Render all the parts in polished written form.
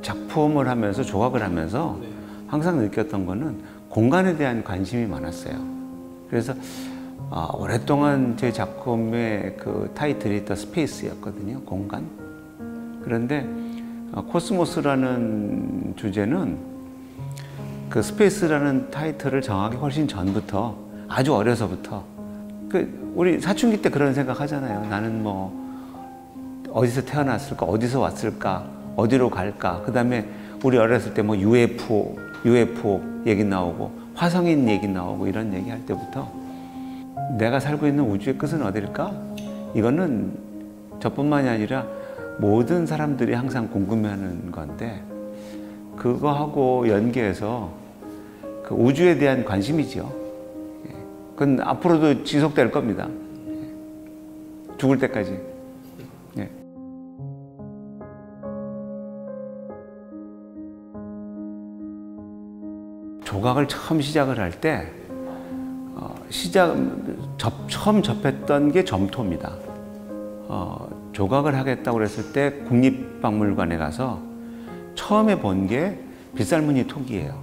작품을 하면서 조각을 하면서 항상 느꼈던 거는 공간에 대한 관심이 많았어요. 그래서 오랫동안 제 작품의 그 타이틀이 더 스페이스였거든요. 공간. 그런데 코스모스라는 주제는 그 스페이스라는 타이틀을 정하기 훨씬 전부터, 아주 어려서부터, 우리 사춘기 때 그런 생각 하잖아요. 나는 뭐 어디서 태어났을까, 어디서 왔을까, 어디로 갈까. 그 다음에 우리 어렸을 때 뭐 UFO 얘기 나오고 화성인 얘기 나오고 이런 얘기 할 때부터 내가 살고 있는 우주의 끝은 어딜까? 이거는 저뿐만이 아니라 모든 사람들이 항상 궁금해하는 건데, 그거하고 연계해서 그 우주에 대한 관심이죠. 그건 앞으로도 지속될 겁니다. 죽을 때까지. 조각을 처음 시작을 할 때 처음 접했던 게 점토입니다. 조각을 하겠다고 그랬을 때 국립박물관에 가서 처음에 본 게 빗살무늬 토기예요.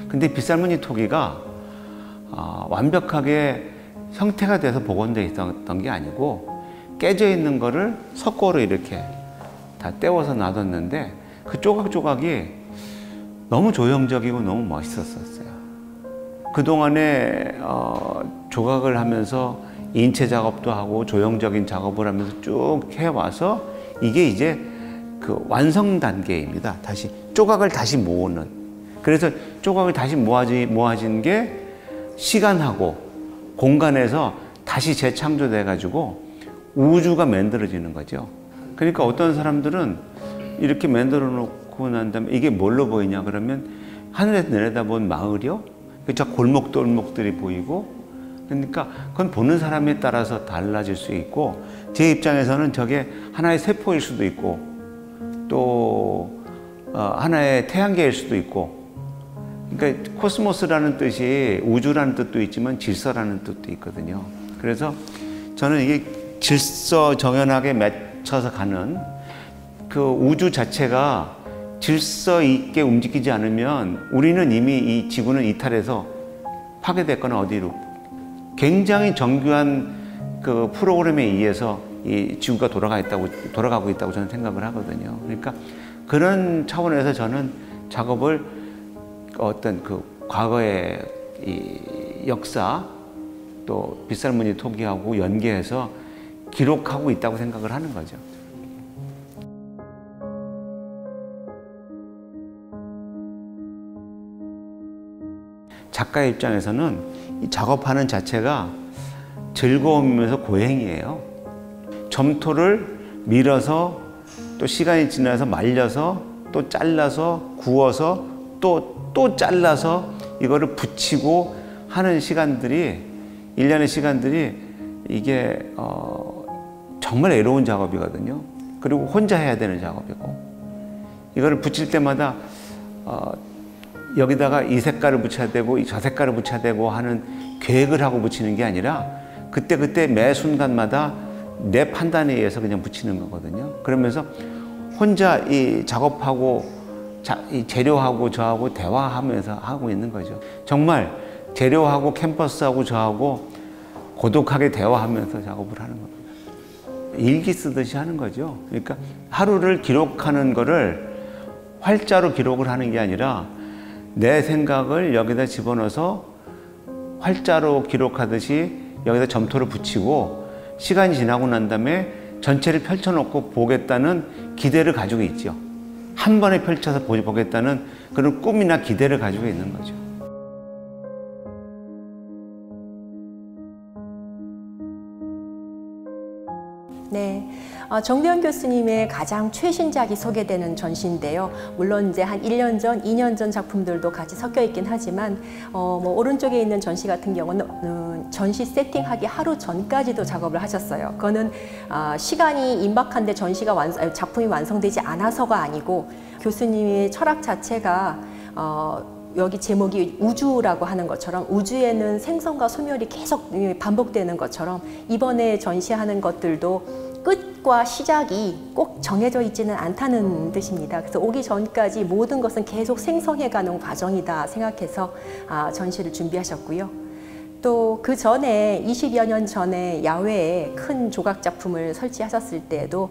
근데 빗살무늬 토기가 완벽하게 형태가 돼서 복원되어 있었던 게 아니고 깨져 있는 거를 석고로 이렇게 다 떼워서 놔뒀는데 그 조각조각이 너무 조형적이고 너무 멋있었어요. 그동안에 조각을 하면서 인체 작업도 하고 조형적인 작업을 하면서 쭉 해와서 이게 이제 그 완성 단계입니다. 다시 조각을 다시 모으는. 그래서 조각을 다시 모아진 게 시간하고 공간에서 다시 재창조돼 가지고 우주가 만들어지는 거죠. 그러니까 어떤 사람들은 이렇게 만들어 놓고 난 다음에 이게 뭘로 보이냐 그러면 하늘에서 내려다본 마을이요? 저 골목골목들이 보이고, 그러니까 그건 보는 사람에 따라서 달라질 수 있고, 제 입장에서는 저게 하나의 세포일 수도 있고 또 하나의 태양계일 수도 있고, 그러니까 코스모스라는 뜻이 우주라는 뜻도 있지만 질서라는 뜻도 있거든요. 그래서 저는 이게 질서 정연하게 맺혀서 가는 그 우주 자체가 질서 있게 움직이지 않으면 우리는 이미 이 지구는 이탈해서 파괴됐거나 어디로 굉장히 정교한 그 프로그램에 의해서 이 지구가 돌아가고 있다고 저는 생각을 하거든요. 그러니까 그런 차원에서 저는 작업을 어떤 그 과거의 이 역사 또 빗살무늬 토기하고 연계해서 기록하고 있다고 생각을 하는 거죠. 작가의 입장에서는 이 작업하는 자체가 즐거움이면서 고행이에요. 점토를 밀어서 또 시간이 지나서 말려서 또 잘라서 구워서 또 잘라서 이거를 붙이고 하는 시간들이, 일련의 시간들이 이게 정말 애로운 작업이거든요. 그리고 혼자 해야 되는 작업이고, 이거를 붙일 때마다 여기다가 이 색깔을 붙여야 되고 저 색깔을 붙여야 되고 하는 계획을 하고 붙이는 게 아니라 그때 매 순간마다 내 판단에 의해서 그냥 붙이는 거거든요. 그러면서 혼자 이 작업하고 이 재료하고 저하고 대화하면서 하고 있는 거죠. 정말 재료하고 캔버스하고 저하고 고독하게 대화하면서 작업을 하는 겁니다. 일기 쓰듯이 하는 거죠. 그러니까 하루를 기록하는 거를 활자로 기록을 하는 게 아니라 내 생각을 여기다 집어넣어서 활자로 기록하듯이 여기다 점토를 붙이고 시간이 지나고 난 다음에 전체를 펼쳐놓고 보겠다는 기대를 가지고 있죠. 한 번에 펼쳐서 보겠다는 그런 꿈이나 기대를 가지고 있는 거죠. 네. 정대원 교수님의 가장 최신작이 소개되는 전시인데요. 물론 이제 한 1년 전, 2년 전 작품들도 같이 섞여 있긴 하지만 뭐 오른쪽에 있는 전시 같은 경우는 전시 세팅하기 하루 전까지도 작업을 하셨어요. 그거는 시간이 임박한데 작품이 완성되지 않아서가 아니고 교수님의 철학 자체가 여기 제목이 우주라고 하는 것처럼 우주에는 생성과 소멸이 계속 반복되는 것처럼 이번에 전시하는 것들도 끝과 시작이 꼭 정해져 있지는 않다는 뜻입니다. 그래서 오기 전까지 모든 것은 계속 생성해가는 과정이다 생각해서 전시를 준비하셨고요. 또 그 전에 20여 년 전에 야외에 큰 조각 작품을 설치하셨을 때에도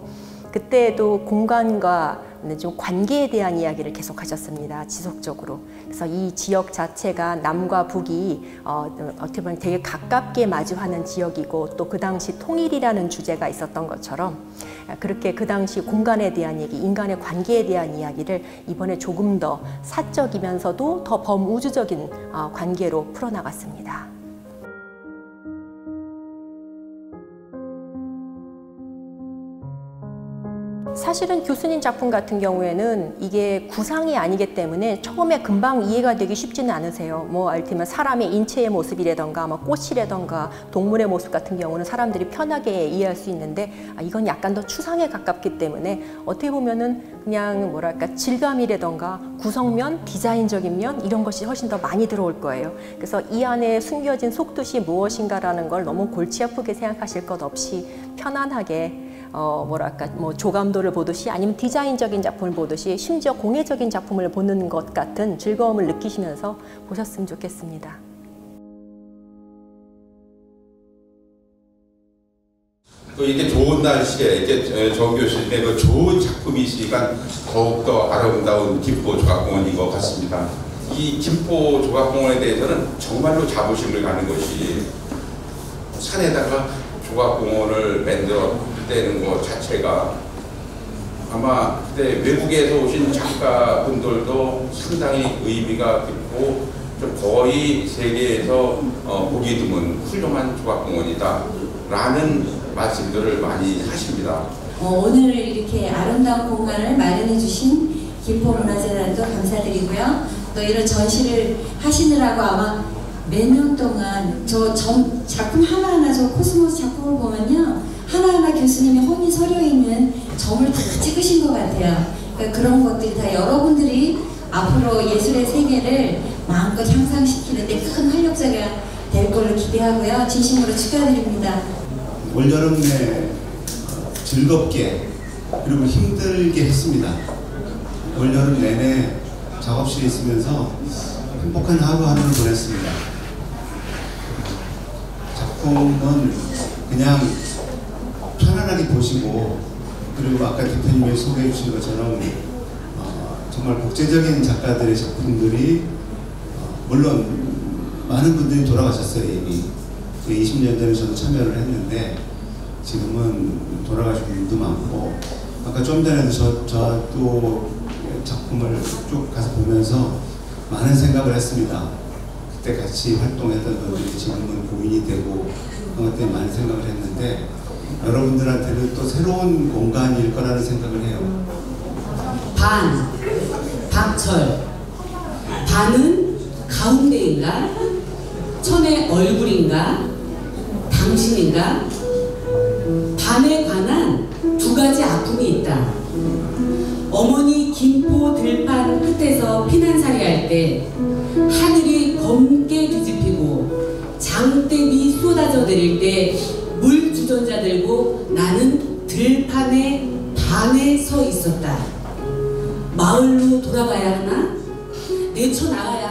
그때도 공간과 좀 관계에 대한 이야기를 계속 하셨습니다. 지속적으로. 그래서 이 지역 자체가 남과 북이 어떻게 보면 되게 가깝게 마주하는 지역이고 또 그 당시 통일이라는 주제가 있었던 것처럼 그렇게 그 당시 공간에 대한 얘기, 인간의 관계에 대한 이야기를 이번에 조금 더 사적이면서도 더 범우주적인 관계로 풀어나갔습니다. 사실은 교수님 작품 같은 경우에는 이게 구상이 아니기 때문에 처음에 금방 이해가 되기 쉽지는 않으세요. 뭐 이를테면 사람의 인체의 모습이라던가 꽃이라던가 동물의 모습 같은 경우는 사람들이 편하게 이해할 수 있는데 이건 약간 더 추상에 가깝기 때문에 어떻게 보면은 그냥 뭐랄까 질감이라던가 구성면, 디자인적인 면 이런 것이 훨씬 더 많이 들어올 거예요. 그래서 이 안에 숨겨진 속뜻이 무엇인가라는 걸 너무 골치 아프게 생각하실 것 없이 편안하게 조감도를 보듯이 아니면 디자인적인 작품을 보듯이 심지어 공예적인 작품을 보는 것 같은 즐거움을 느끼시면서 보셨으면 좋겠습니다. 또 이렇게 좋은 날씨에 이렇게 정 교수님의 그 좋은 작품이 있으니까 더욱더 아름다운 김포 조각공원인 것 같습니다. 이 김포 조각공원에 대해서는 정말로 자부심을 갖는 것이 산에다가 조각공원을 만들었다는 것 자체가 아마 그때 외국에서 오신 작가분들도 상당히 의미가 깊고 좀 거의 세계에서 보기 드문 훌륭한 조각공원이다 라는 말씀들을 많이 하십니다. 오늘 이렇게 아름다운 공간을 마련해 주신 김포문화재단도 감사드리고요. 또 이런 전시를 하시느라고 아마 몇 년 동안 저 작품 하나하나 저 코스모스 작품을 보면요. 하나하나 교수님이 혼이 서려 있는 점을 다 찍으신 것 같아요. 그러니까 그런 것들이 다 여러분들이 앞으로 예술의 세계를 마음껏 향상시키는데 큰 활력소가 될 걸로 기대하고요. 진심으로 축하드립니다. 올여름 내 즐겁게 그리고 힘들게 했습니다. 올여름 내내 작업실에 있으면서 행복한 하루하루를 보냈습니다. 작품은 그냥 편안하게 보시고 그리고 아까 대표님이 소개해 주신 것처럼 정말 국제적인 작가들의 작품들이 물론 많은 분들이 돌아가셨어요. 이미 20년 전에 저도 참여를 했는데 지금은 돌아가신 분도 많고 아까 좀 전에도 저도 작품을 쭉 가서 보면서 많은 생각을 했습니다. 그때 같이 활동했던 분들이 지금은 고인이 되고 그런 것 때문에 많은 생각을 했는데 여러분들한테는 또 새로운 공간일 거라는 생각을 해요. 박철. 반은 가운데인가? 천의 얼굴인가? 당신인가? 반에 관한 두 가지 아픔이 있다. 어머니 김포 들판 끝에서 피난살이 할 때 하늘이 검게 뒤집히고 장대비 쏟아져 내릴 때 물 주전자 들고 나는 들판의 반에 서 있었다. 마을로 돌아가야 하나? 내쳐 나가야